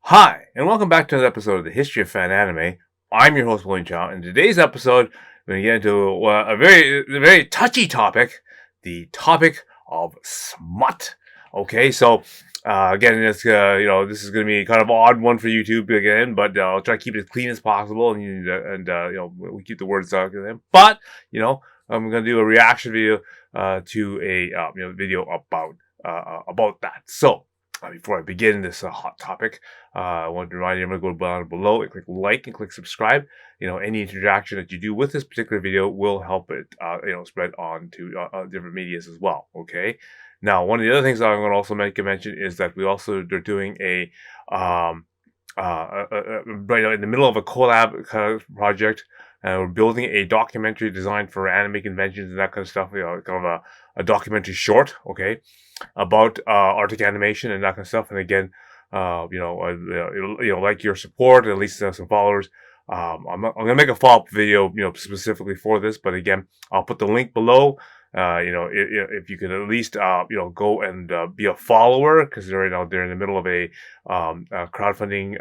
Hi, and welcome back to another episode of the History of Fan Anime. I'm your host, William Chow, and in today's episode, we're going to get into a very touchy topic, the topic of smut. Okay, so again, this is going to be kind of an odd one for YouTube again, but I'll try to keep it as clean as possible, and we keep the words out. But I'm going to do a reaction video to a video about that. So. Before I begin this hot topic, I want to remind you, I'm going to go down below and click like and click subscribe. Any interaction that you do with this particular video will help it, spread on to different medias as well. Okay. Now, one of the other things that I'm going to also make a mention is that they're doing right now in the middle of a collab kind of project. We're building a documentary designed for anime conventions and that kind of stuff. Kind of a documentary short, okay, about Arctic animation and that kind of stuff. And again, like your support, at least some followers. I'm gonna make a follow-up video, specifically for this. But again, I'll put the link below. If you could at least go and be a follower, because right now they're in the middle of a crowdfunding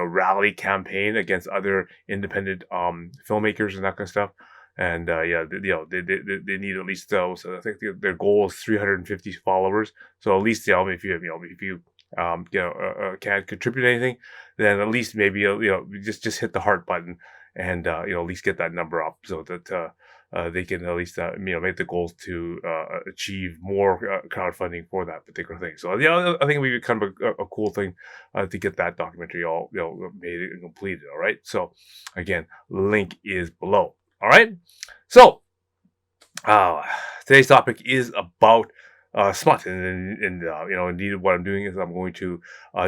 rally campaign against other independent filmmakers and that kind of stuff. And they need at least so I think their goal is 350 followers. So at least if you can't contribute anything, then at least maybe just hit the heart button and at least get that number up so that they can at least make the goals to achieve more crowdfunding for that particular thing. So I think it would be kind of a cool thing to get that documentary all made and completed. All right. So again, link is below. All right. So today's topic is about smut, and indeed what I'm doing is I'm going to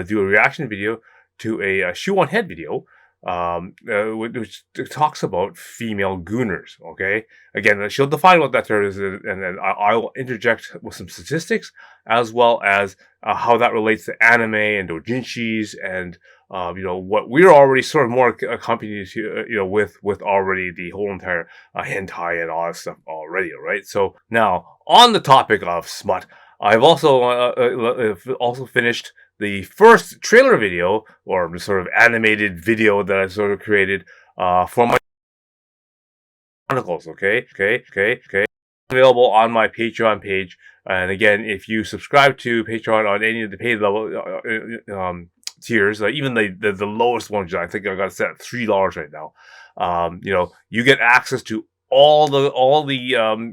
do a reaction video to a shoe on head video which talks about female gooners. Okay, again, she'll define what that term is, and then I will interject with some statistics as well as how that relates to anime and doujinshis and what we're already sort of more accompanied to, with already the whole entire hentai and all that stuff already. All right, so now on the topic of smut, I've also finished the first trailer video, or sort of animated video that I sort of created for my chronicles. Okay. Available on my Patreon page. And again, if you subscribe to Patreon on any of the paid level tiers, even the lowest one, I think I got it set at $3 right now. You get access to all the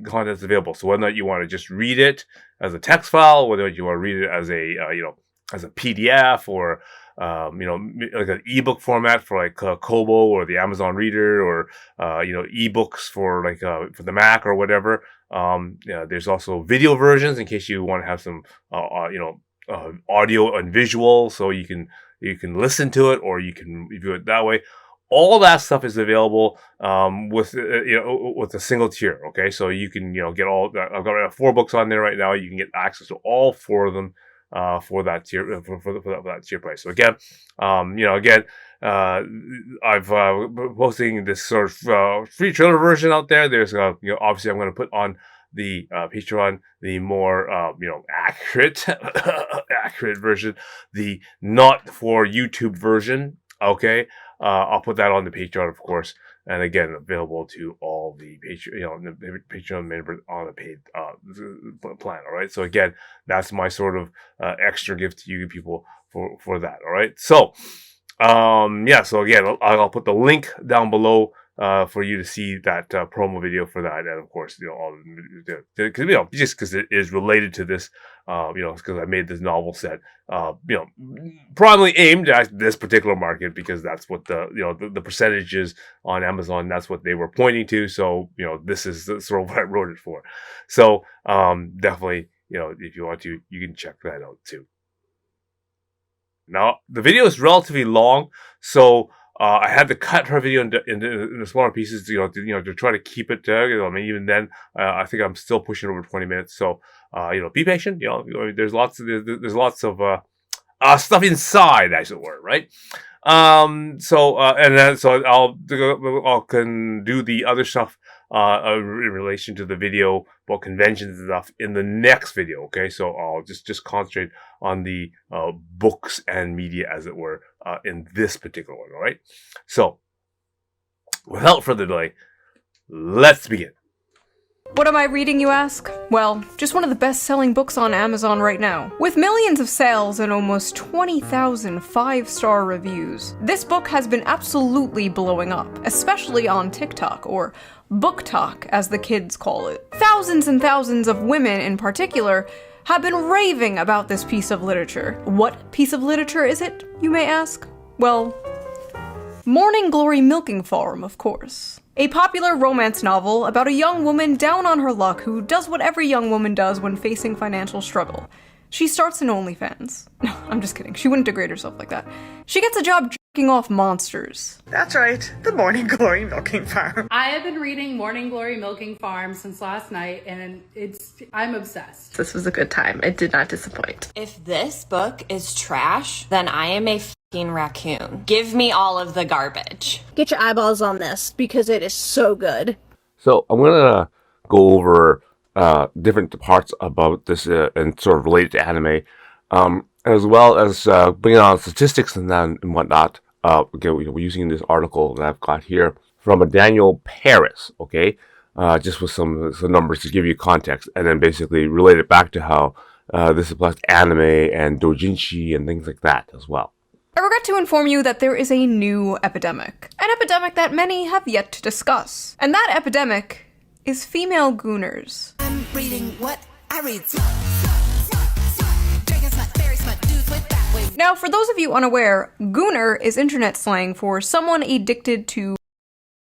contents available. So whether or not you want to just read it as a text file, whether you want to read it as a PDF or like an ebook format for like Kobo or the Amazon Reader, or ebooks for for the Mac or whatever. There's also video versions in case you want to have some audio and visual, so you can listen to it, or you can view it that way. All that stuff is available with a single tier. Okay, so you can get all. I've got 4 books on there right now. You can get access to all 4 of them for that tier for that tier price. So again, I've posting this sort of free trailer version out there. There's obviously I'm going to put on the Patreon the more accurate accurate version, the not for YouTube version. Okay, I'll put that on the Patreon, of course, and again available to all the Patreon members on the paid plan. All right, so again, that's my sort of extra gift to you people for that. All right, so so again, I'll put the link down below for you to see that promo video for that, and of course, just because it is related to this, because I made this novel set, probably aimed at this particular market, because that's what the percentages on Amazon, that's what they were pointing to. So this is sort of what I wrote it for. So definitely, if you want to, you can check that out too. Now, the video is relatively long, so I had to cut her video into smaller pieces, to try to keep it. Even then, I think I'm still pushing over 20 minutes. So, be patient. There's lots of stuff inside, as it were, right? So I'll can do the other stuff in relation to the video about conventions and stuff in the next video. Okay, so I'll just concentrate on the books and media, as it were, in this particular one. All right. So, without further delay, let's begin. What am I reading, you ask? Well, just one of the best-selling books on Amazon right now. With millions of sales and almost 20,000 5-star reviews, this book has been absolutely blowing up, especially on TikTok, or BookTok as the kids call it. Thousands and thousands of women in particular have been raving about this piece of literature. What piece of literature is it, you may ask? Well, Morning Glory Milking Farm, of course. A popular romance novel about a young woman down on her luck who does what every young woman does when facing financial struggle. She starts an OnlyFans. No, I'm just kidding. She wouldn't degrade herself like that. She gets a job jerking off monsters. That's right, the Morning Glory Milking Farm. I have been reading Morning Glory Milking Farm since last night, and I'm obsessed. This was a good time. It did not disappoint. If this book is trash, then I am a fucking raccoon. Give me all of the garbage. Get your eyeballs on this because it is so good. So I'm gonna go over different parts about this and sort of related to anime, as well as bringing on statistics and whatnot. Again, we're using this article that I've got here from a Daniel Paris. Okay, just with some numbers to give you context, and then basically relate it back to how this applies to anime and doujinshi and things like that as well. I regret to inform you that there is a new epidemic. An epidemic that many have yet to discuss. And that epidemic is female Gooners. I'm reading what I read. Drinking smut, very smut, dudes with that way. Now, for those of you unaware, Gooner is internet slang for someone addicted to,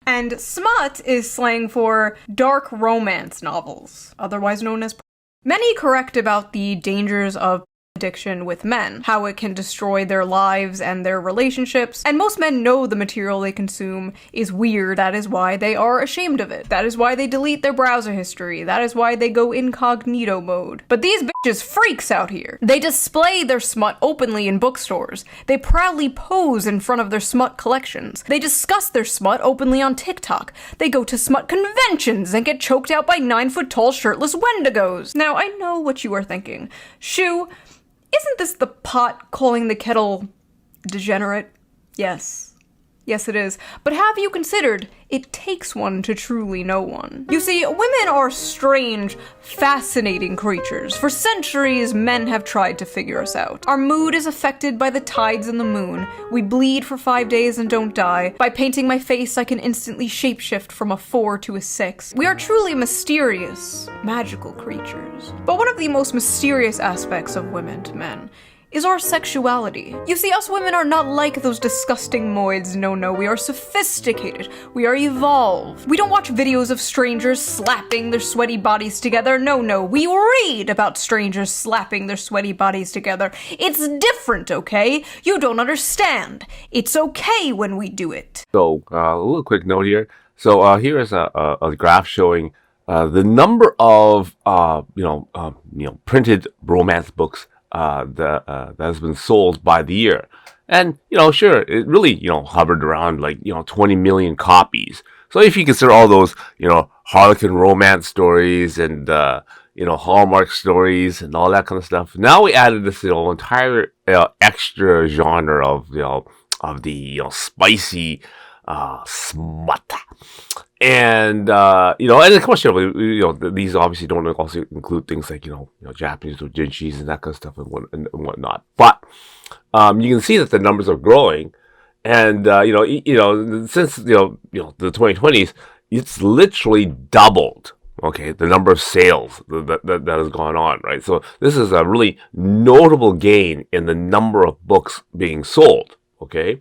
and smut is slang for dark romance novels, otherwise known as. Many correct about the dangers of addiction with men, how it can destroy their lives and their relationships, and most men know the material they consume is weird. That is why they are ashamed of it. That is why they delete their browser history. That is why they go incognito mode. But these bitches freaks out here. They display their smut openly in bookstores. They proudly pose in front of their smut collections. They discuss their smut openly on TikTok. They go to smut conventions and get choked out by 9-foot-tall shirtless wendigos. Now, I know what you are thinking. Shoo, isn't this the pot calling the kettle degenerate? Yes. Yes, it is. But have you considered it takes one to truly know one? You see, women are strange, fascinating creatures. For centuries, men have tried to figure us out. Our mood is affected by the tides and the moon. We bleed for 5 days and don't die. By painting my face, I can instantly shapeshift from a 4 to a 6. We are truly mysterious, magical creatures. But one of the most mysterious aspects of women to men is our sexuality. You see, us women are not like those disgusting moids. No, we are sophisticated. We are evolved. We don't watch videos of strangers slapping their sweaty bodies together. No, we read about strangers slapping their sweaty bodies together. It's different, okay? You don't understand. It's okay when we do it. So, a little quick note here. So, here is a graph showing the number of printed romance books that has been sold by the year. And, sure, it really, hovered around like, 20 million copies. So if you consider all those, Harlequin romance stories and, Hallmark stories and all that kind of stuff, now we added this, entire extra genre of, the spicy smut. And, and of course, these obviously don't also include things like, Japanese doujinshis and that kind of stuff and whatnot. But, you can see that the numbers are growing. And, since, the 2020s, it's literally doubled. Okay, the number of sales that has gone on, right? So this is a really notable gain in the number of books being sold. Okay.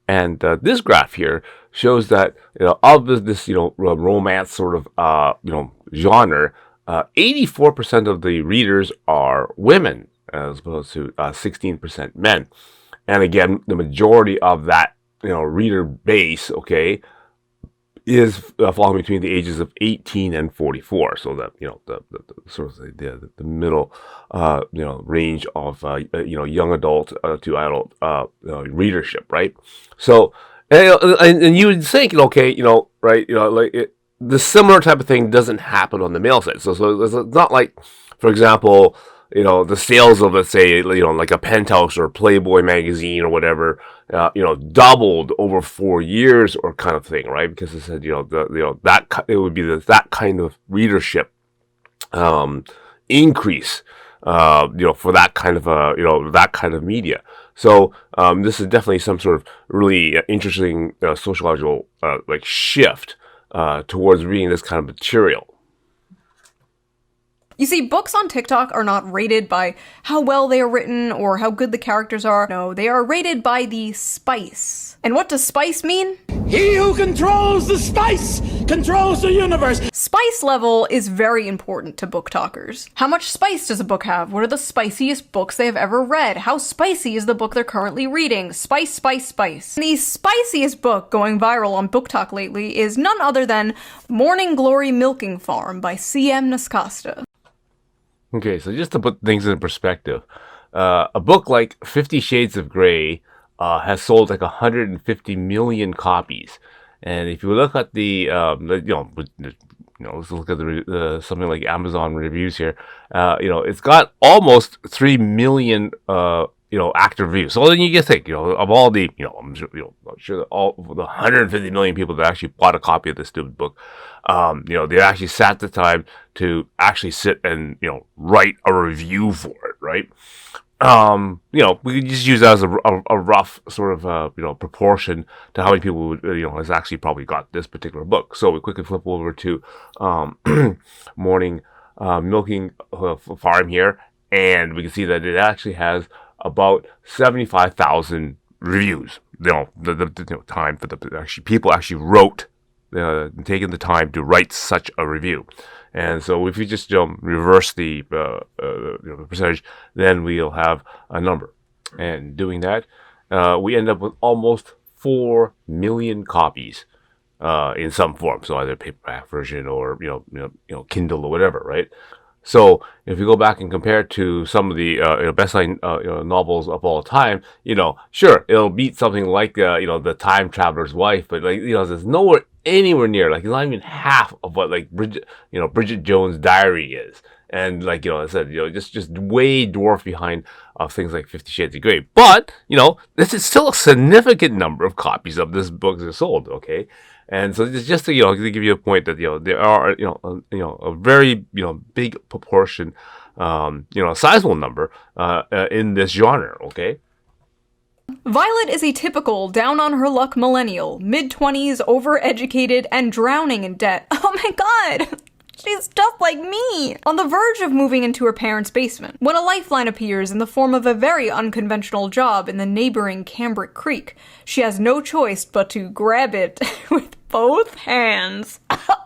And this graph here shows that of this romance sort of genre, 84% of the readers are women as opposed to 16% men. And again, the majority of that reader base, okay, is falling between the ages of 18 and 44. So that the sort of the middle range of young adult to adult readership, right? So and you would think, okay, right, the similar type of thing doesn't happen on the male side. So it's not like, for example, the sales of, let's say, like a Penthouse or Playboy magazine or whatever, doubled over 4 years or kind of thing, right? Because it said, it would be that kind of readership increase, for that kind of that kind of media. So this is definitely some sort of really interesting sociological shift towards reading this kind of material. You see, books on TikTok are not rated by how well they are written or how good the characters are. No, they are rated by the spice. And what does spice mean? He who controls the spice controls the universe. Spice level is very important to book talkers. How much spice does a book have? What are the spiciest books they have ever read? How spicy is the book they're currently reading? Spice, spice, spice. And the spiciest book going viral on Book Talk lately is none other than Morning Glory Milking Farm by C.M. Nascosta. Okay, so just to put things in perspective, a book like 50 Shades of Grey has sold like 150 million copies. And if you look at let's look at something like Amazon reviews here. It's got almost 3 million active reviews. So then you just think, of all the, I'm sure that all the 150 million people that actually bought a copy of this stupid book, they actually sat the time to actually sit and write a review for it, right? We could just use that as a rough sort of proportion to how many people would, has actually probably got this particular book. So we quickly flip over to Morning Milking Farm here, and we can see that it actually has about 75,000 reviews. The time for people actually wrote, taking the time to write such a review. And so if you just reverse the percentage, then we'll have a number. And doing that, we end up with almost 4 million copies in some form. So either paperback version or Kindle or whatever, right? So if you go back and compare it to some of the best-selling novels of all time, sure, it'll beat something like The Time Traveler's Wife, but there's nowhere anywhere near, it's not even half of what Bridget Jones' Diary is. And I said, just way dwarfed behind things like 50 Shades of Grey. But, this is still a significant number of copies of this book that are sold, okay? And so it's just to, to give you a point that, there are, a very, big proportion, a sizable number, in this genre, okay? Violet is a typical down-on-her-luck millennial, mid-20s, overeducated, and drowning in debt. Oh my god! She's just like me! On the verge of moving into her parents' basement, when a lifeline appears in the form of a very unconventional job in the neighboring Cambric Creek. She has no choice but to grab it with both hands.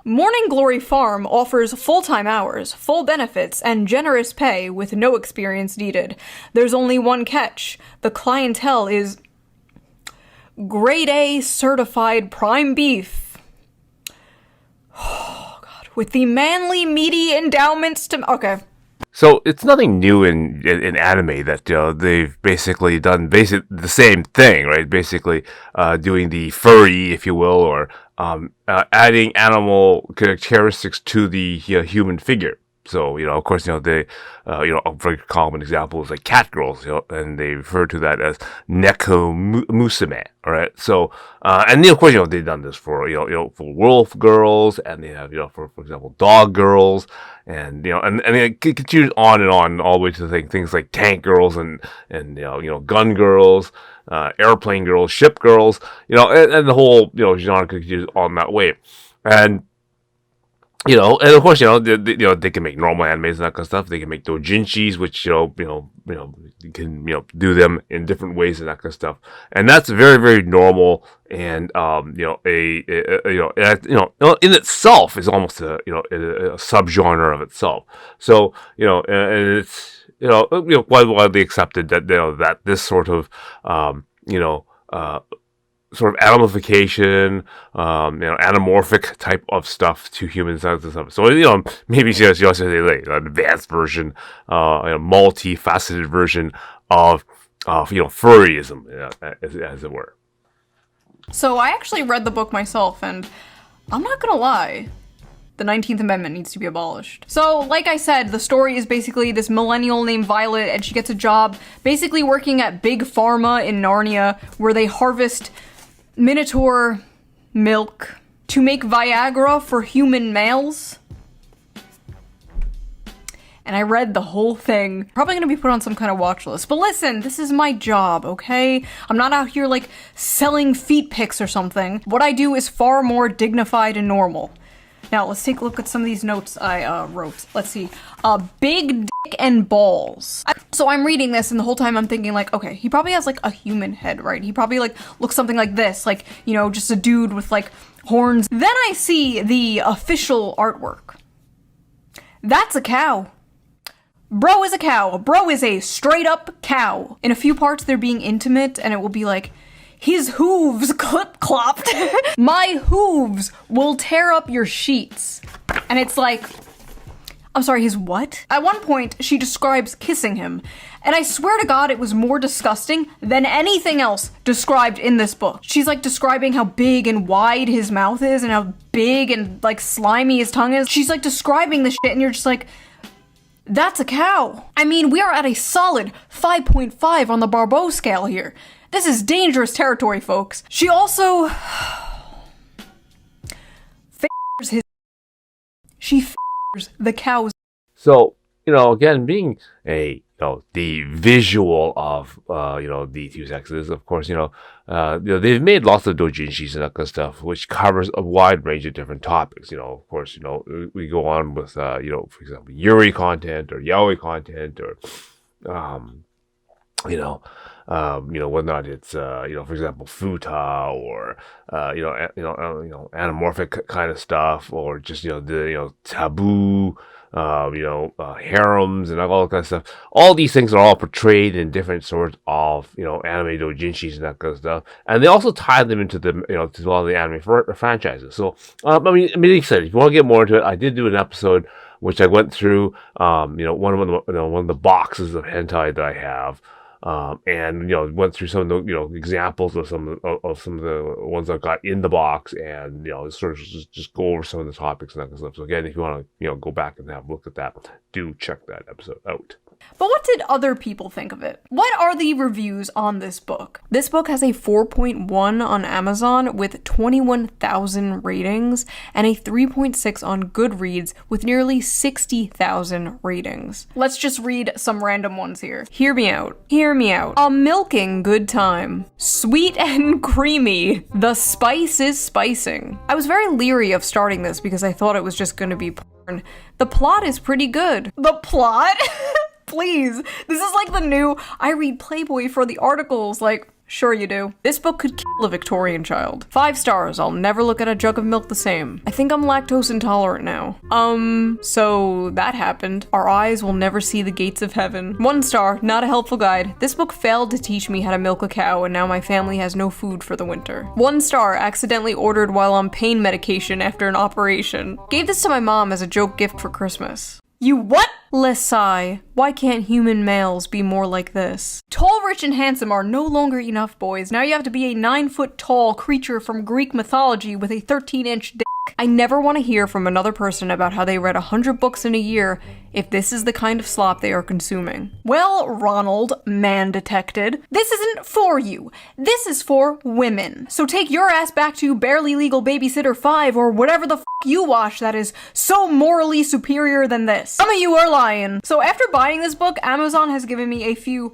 Morning Glory Farm offers full-time hours, full benefits, and generous pay with no experience needed. There's only one catch. The clientele is grade A certified prime beef. Oh god, with the manly meaty endowments to... Okay. So it's nothing new in anime that they've basically done the same thing, right? Basically doing the furry, if you will, or adding animal characteristics to the human figure. So of course, they a very common example is like cat girls, and they refer to that as neko musume. All right. So and of course, they've done this for for wolf girls, and they have for example dog girls, and and it continues on and on all the way to things like tank girls and gun girls, airplane girls, ship girls, and the whole genre continues on that way, and. And of course, they can make normal animes and that kind of stuff. They can make doujinshis, which you can do them in different ways and that kind of stuff. And that's very, very normal. And in itself is almost a subgenre of itself. So and it's quite widely accepted that that this sort of sort of animalification, anamorphic type of stuff to humans and stuff. So maybe you also say like an advanced version, a multifaceted version of furryism, as it were. So I actually read the book myself, and I'm not gonna lie, The 19th Amendment needs to be abolished. So, like I said, the story is basically this millennial named Violet, and she gets a job basically working at Big Pharma in Narnia, where they harvest Minotaur milk to make Viagra for human males. And I read the whole thing. Probably gonna be put on some kind of watch list. But listen, this is my job, okay? I'm not out here like selling feet pics or something. What I do is far more dignified and normal. Now, let's take a look at some of these notes I wrote. Let's see. Big dick and balls. So I'm reading this, and the whole time I'm thinking like, okay, he probably has like a human head, right? He probably like looks something like this, like, you know, just a dude with like horns. Then I see the official artwork. That's a cow. Bro is a cow. Bro is a straight up cow. In a few parts, they're being intimate, and it will be like, his hooves clip-clopped. My hooves will tear up your sheets. And it's like, I'm sorry, his what? At one point, she describes kissing him. And I swear to God, it was more disgusting than anything else described in this book. She's like describing how big and wide his mouth is and how big and like slimy his tongue is. She's like describing this shit, and you're just like, that's a cow. I mean, we are at a solid 5.5 on the Barbeau scale here. This is dangerous territory, folks. She also f***ers his. She f***ers the cows. So, you know, again, being a, the visual of, the two sexes, of course, they've made lots of doujinshis and that kind of stuff, which covers a wide range of different topics. Of course, we go on with, for example, yuri content or yaoi content or, whether or not it's, for example, futa or, anamorphic kind of stuff, or just, the, taboo, harems and all that kind of stuff. All these things are all portrayed in different sorts of, anime doujinshis and that kind of stuff. And they also tie them into the, to all the anime franchises. So, like I said, if you want to get more into it, I did do an episode which I went through, one of the boxes of hentai that I have. And went through some of the examples of some of the ones I've got in the box, and sort of just go over some of the topics and that kind of stuff. So again, if you want to go back and have a look at that, do check that episode out. But what did other people think of it? What are the reviews on this book? This book has a 4.1 on Amazon with 21,000 ratings and a 3.6 on Goodreads with nearly 60,000 ratings. Let's just read some random ones here. Hear me out. Hear me out. A milking good time. Sweet and creamy. The spice is spicing. I was very leery of starting this because I thought it was just going to be porn. The plot is pretty good. The plot? Please. This is like the new, I read Playboy for the articles, like, sure you do. This book could kill a Victorian child. 5 stars, I'll never look at a jug of milk the same. I think I'm lactose intolerant now. So that happened. Our eyes will never see the gates of heaven. 1 star, not a helpful guide. This book failed to teach me how to milk a cow, and now my family has no food for the winter. 1 star, accidentally ordered while on pain medication after an operation. Gave this to my mom as a joke gift for Christmas. You what? Lesai. Why can't human males be more like this? Tall, rich, and handsome are no longer enough, boys. Now you have to be a 9-foot-tall creature from Greek mythology with a 13-inch dick. I never want to hear from another person about how they read 100 books in a year if this is the kind of slop they are consuming. Well, Ronald, man detected, this isn't for you. This is for women. So take your ass back to Barely Legal Babysitter 5 or whatever the f*** you watch that is so morally superior than this. Some of you are lying. So after buying this book, Amazon has given me a few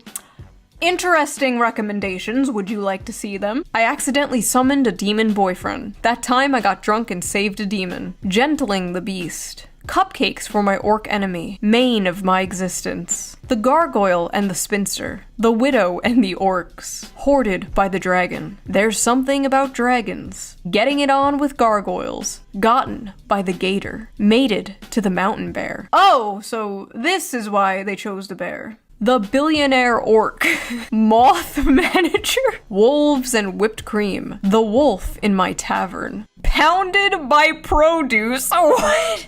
interesting recommendations. Would you like to see them? I accidentally summoned a demon boyfriend. That time I got drunk and saved a demon. Gentling the beast. Cupcakes for my orc enemy. Mane of my existence. The gargoyle and the spinster. The widow and the orcs. Hoarded by the dragon. There's something about dragons. Getting it on with gargoyles. Gotten by the gator. Mated to the mountain bear. Oh, so this is why they chose the bear. The billionaire orc. Moth manager. Wolves and whipped cream. The wolf in my tavern. Pounded by produce. What?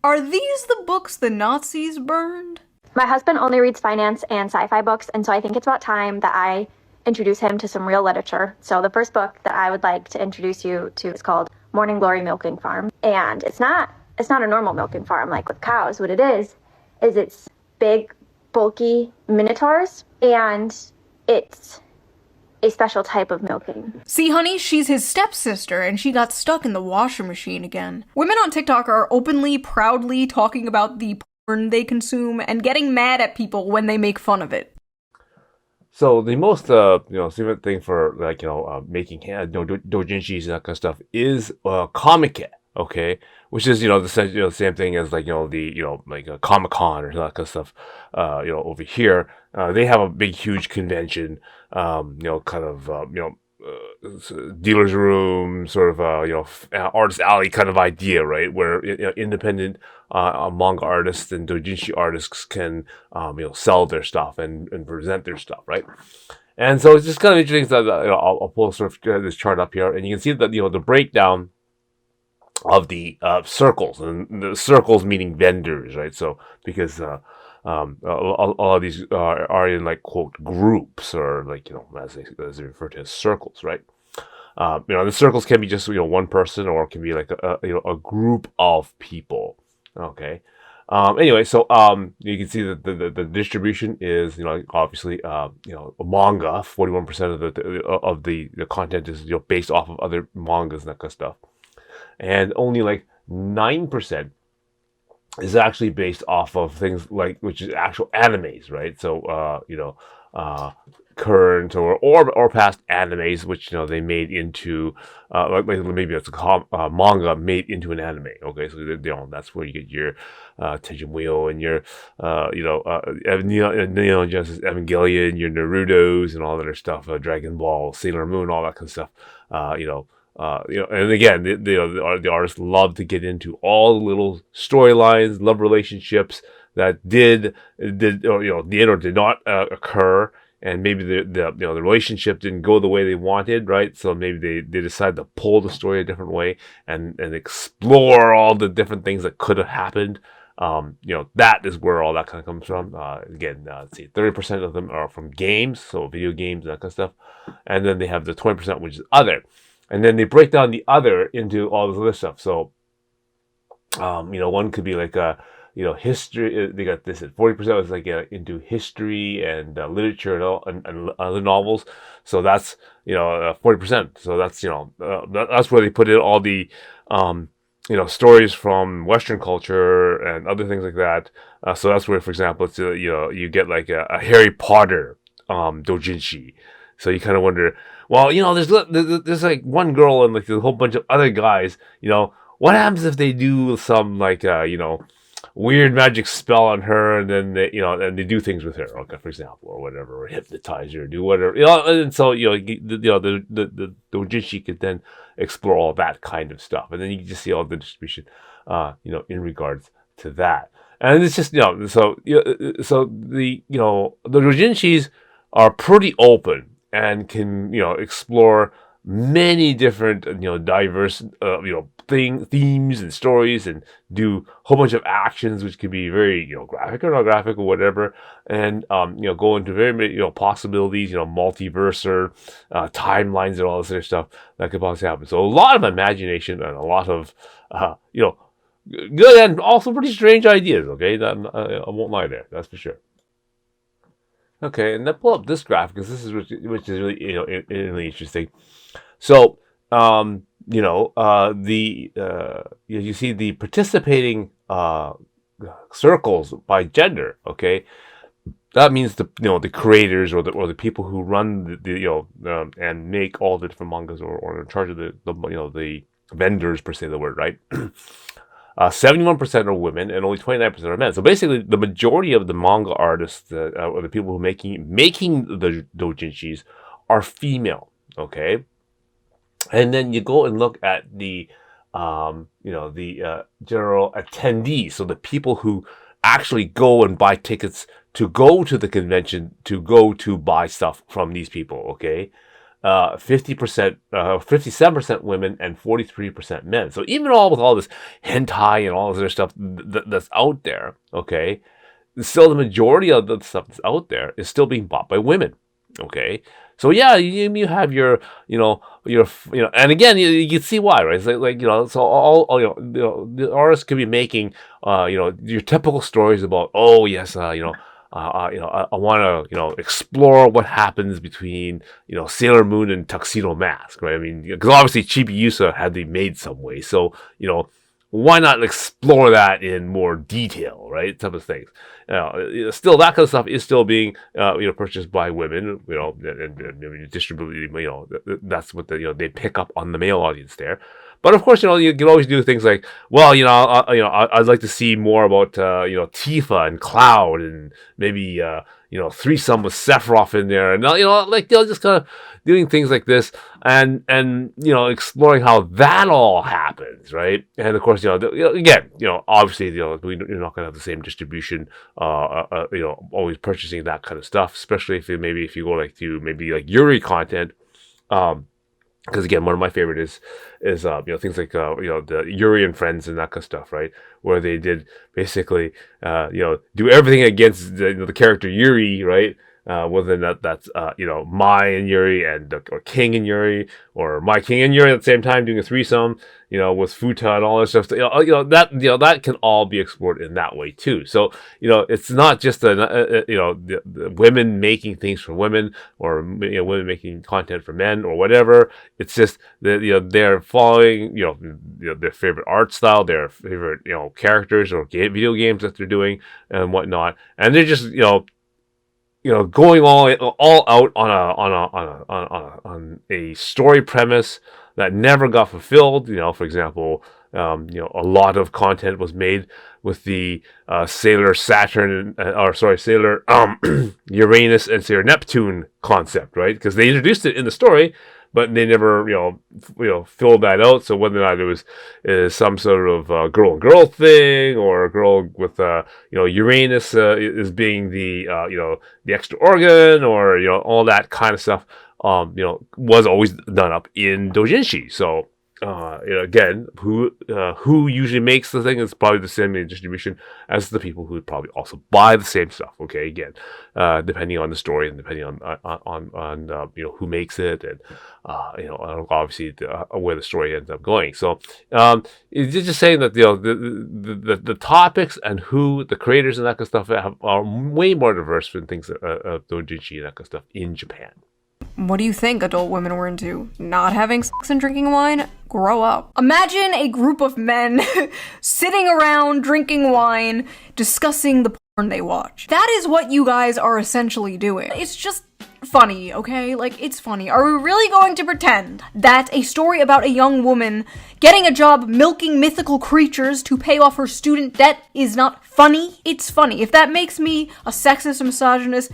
Are these the books the Nazis burned? My husband only reads finance and sci-fi books, and so I think it's about time that I introduce him to some real literature. So the first book that I would like to introduce you to is called Morning Glory Milking Farm. And it's not a normal milking farm like with cows. What it is it's big, bulky minotaurs, and it's a special type of milking. See, honey, she's his stepsister, and she got stuck in the washer machine again. Women on TikTok are openly, proudly talking about the porn they consume and getting mad at people when they make fun of it. So the most significant thing for making doujinshis and that kind of stuff is comic, okay, which is the same thing as Comic-Con or that kind of stuff. Over here they have a big huge convention, dealer's room, sort of artist alley kind of idea, right? Where independent manga artists and doujinshi artists can sell their stuff and present their stuff, right? And so it's just kind of interesting that I'll pull sort of this chart up here, and you can see that the breakdown of the circles, and the circles meaning vendors, right? So because a lot of these are in quote groups, or as they refer to as circles, right? The circles can be just one person, or it can be a group of people. Okay. Anyway, so you can see that the distribution is obviously manga. 41% of the content is based off of other mangas and that kind of stuff, and only 9% is actually based off of things which is actual animes, right? So current or past animes, which they made into maybe it's a manga made into an anime. Okay, so that's where you get your Tejumuyo and your Neon Genesis Evangelion, your Naruto's and all that other stuff, Dragon Ball, Sailor Moon, all that kind of stuff. And again, the artists love to get into all the little storylines, love relationships that did or did not occur, and maybe the relationship didn't go the way they wanted, right? So maybe they decide to pull the story a different way and explore all the different things that could have happened. That is where all that kind of comes from. Let's see, 30% of them are from games, so video games and that kind of stuff, and then they have the 20% which is other. And then they break down the other into all this other stuff. So, one could be history. They got this at 40% was into history and literature and other novels. So that's 40%. So that's that's where they put in all the stories from Western culture and other things like that. So that's where, for example, it's you get a Harry Potter doujinshi. So you kind of wonder, well, there's one girl and a whole bunch of other guys. What happens if they do some weird magic spell on her, and then they do things with her, okay, for example, or whatever, or hypnotize her, do whatever, and so the doujinshi could then explore all that kind of stuff, and then you can just see all the distribution, in regards to that, and it's just so the doujinshis are pretty open and can explore many different diverse themes and stories, and do a whole bunch of actions which could be very graphic or not graphic or whatever, and go into very many possibilities, multiverse or timelines and all this other stuff that could possibly happen. So a lot of imagination and a lot of good and also pretty strange ideas. Okay, I won't lie there, that's for sure. Okay, and then pull up this graph, because this is which is really really interesting. So you see the participating circles by gender. Okay, that means the creators or the people who run the and make all the different mangas, or are in charge of the vendors, per se, the word, right? 71% are women and only 29% are men. So basically, the majority of the manga artists, or the people who making the doujinshis, are female. Okay, and then you go and look at the general attendees, so the people who actually go and buy tickets to go to the convention, to go to buy stuff from these people. Okay. 50%, 57% women and 43% men. So even with all this hentai and all this other stuff that's out there, okay, still the majority of the stuff that's out there is still being bought by women, okay. So yeah, you have your, and again, you can see why, right? It's like so all the artists could be making, your typical stories about, oh yes, I want to, explore what happens between, Sailor Moon and Tuxedo Mask, right? I mean, because obviously Chibi-Usa had to be made some way, so why not explore that in more detail, right? Type of things. Still, that kind of stuff is still being, purchased by women, and distributed. That's what they pick up on the male audience there. But of course, you can always do things like, well, I'd like to see more about, Tifa and Cloud, and maybe, threesome with Sephiroth in there, and just kind of doing things like this, and exploring how that all happens, right? And of course, again, obviously, you're not going to have the same distribution, always purchasing that kind of stuff, especially if you go like to maybe like Yuri content. Because again, one of my favorite is things like the Yuri and Friends and that kind of stuff, right? Where they did basically do everything against the character Yuri, right? Whether that's Mai and Yuri or King and Yuri, or Mai King and Yuri at the same time doing a threesome, with Futa and all that stuff. That can all be explored in that way too. So it's not just the women making things for women, or women making content for men or whatever. It's just that they're following their favorite art style, their favorite characters or video games that they're doing and whatnot, and they're just going all out on a story premise that never got fulfilled. For example, a lot of content was made with the Sailor Uranus and Sailor Neptune concept, right? Because they introduced it in the story, but they never, filled that out. So whether or not is some sort of girl and girl thing, or a girl with, Uranus is being the extra organ, or all that kind of stuff, was always done up in doujinshi. So again, who usually makes the thing is probably the same in distribution as the people who would probably also buy the same stuff. Okay, again, depending on the story and depending on who makes it, and obviously where the story ends up going. So it's just saying that the topics and who the creators and that kind of stuff are way more diverse than things of doujinshi and that kind of stuff in Japan. What do you think adult women were into? Not having sex and drinking wine? Grow up. Imagine a group of men sitting around drinking wine, discussing the porn they watch. That is what you guys are essentially doing. It's just funny, okay? Like, it's funny. Are we really going to pretend that a story about a young woman getting a job milking mythical creatures to pay off her student debt is not funny? It's funny. If that makes me a sexist or misogynist,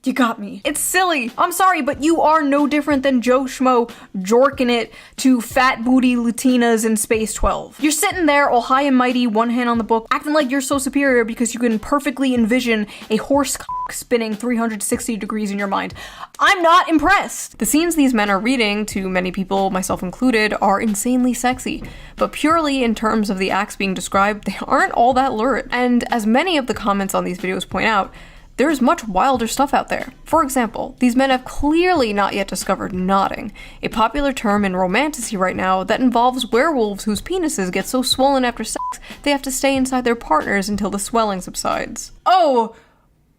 you got me. It's silly. I'm sorry, but you are no different than Joe Schmo jorking it to fat booty Latinas in Space 12. You're sitting there all high and mighty, one hand on the book, acting like you're so superior because you can perfectly envision a horse cock spinning 360 degrees in your mind. I'm not impressed. The scenes these men are reading, to many people, myself included, are insanely sexy. But purely in terms of the acts being described, they aren't all that lurid. And as many of the comments on these videos point out, there's much wilder stuff out there. For example, these men have clearly not yet discovered knotting, a popular term in romantasy right now that involves werewolves whose penises get so swollen after sex they have to stay inside their partners until the swelling subsides.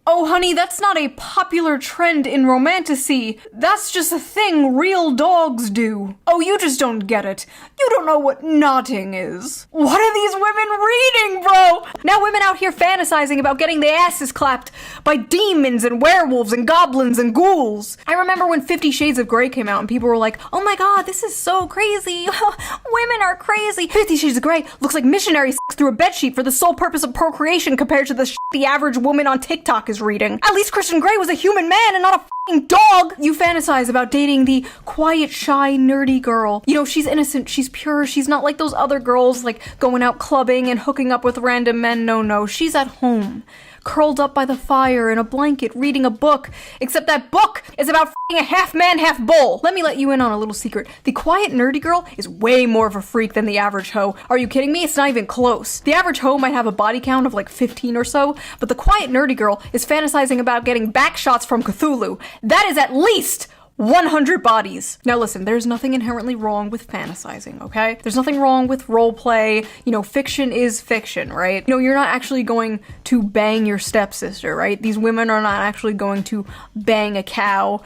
Oh, honey, that's not a popular trend in romantasy. That's just a thing real dogs do. Oh, you just don't get it. You don't know what knotting is. What are these women reading, bro? Now women out here fantasizing about getting their asses clapped by demons and werewolves and goblins and ghouls. I remember when 50 Shades of Grey came out and people were like, oh my god, this is so crazy. Women are crazy. 50 Shades of Grey looks like missionary sex through a bedsheet for the sole purpose of procreation compared to the shit the average woman on TikTok is reading. At least Christian Grey was a human man and not a f***ing dog! You fantasize about dating the quiet, shy, nerdy girl. She's innocent, she's pure, she's not like those other girls, like going out clubbing and hooking up with random men. No, she's at home, curled up by the fire in a blanket reading a book, except that book is about f***ing a half man, half bull. Let me let you in on a little secret. The quiet nerdy girl is way more of a freak than the average hoe. Are you kidding me? It's not even close. The average hoe might have a body count of like 15 or so, but the quiet nerdy girl is fantasizing about getting back shots from Cthulhu. That is at least 100 bodies. Now listen, there's nothing inherently wrong with fantasizing, okay? There's nothing wrong with roleplay. You know, fiction is fiction, right? You know, you're not actually going to bang your stepsister, right? These women are not actually going to bang a cow.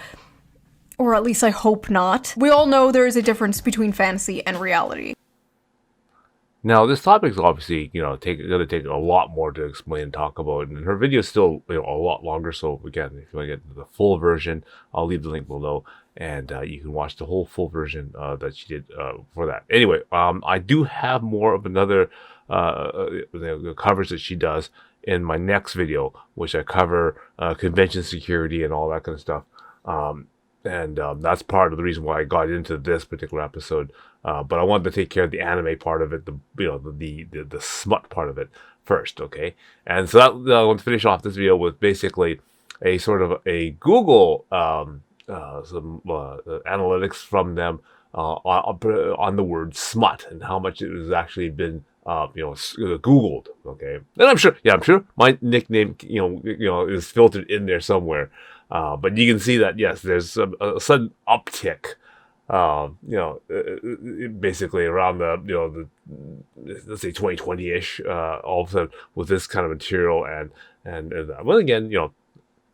Or at least I hope not. We all know there is a difference between fantasy and reality. Now, this topic is obviously, going to take a lot more to explain and talk about, and her video is still, a lot longer. So again, if you want to get the full version, I'll leave the link below, and you can watch the whole full version that she did for that. Anyway, I do have more of another the coverage that she does in my next video, which I cover convention security and all that kind of stuff. And that's part of the reason why I got into this particular episode. But I wanted to take care of the anime part of it, the smut part of it first, okay? And so that I want to finish off this video with basically a sort of a Google some analytics from them on the word smut and how much it has actually been Googled, okay? And I'm sure my nickname is filtered in there somewhere. But you can see that, yes, there's a sudden uptick, basically around the let's say 2020-ish, all of a sudden with this kind of material and well, again,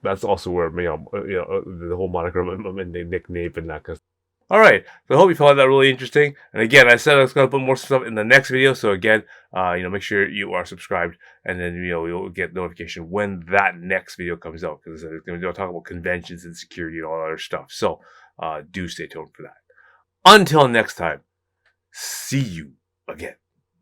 that's also where, the whole moniker and the nickname and that kind of stuff. All right, so I hope you found that really interesting. And again, I said I was going to put more stuff in the next video. So again, make sure you are subscribed, and then you'll get notification when that next video comes out, because it's going to talk about conventions and security and all that other stuff. So do stay tuned for that. Until next time, see you again.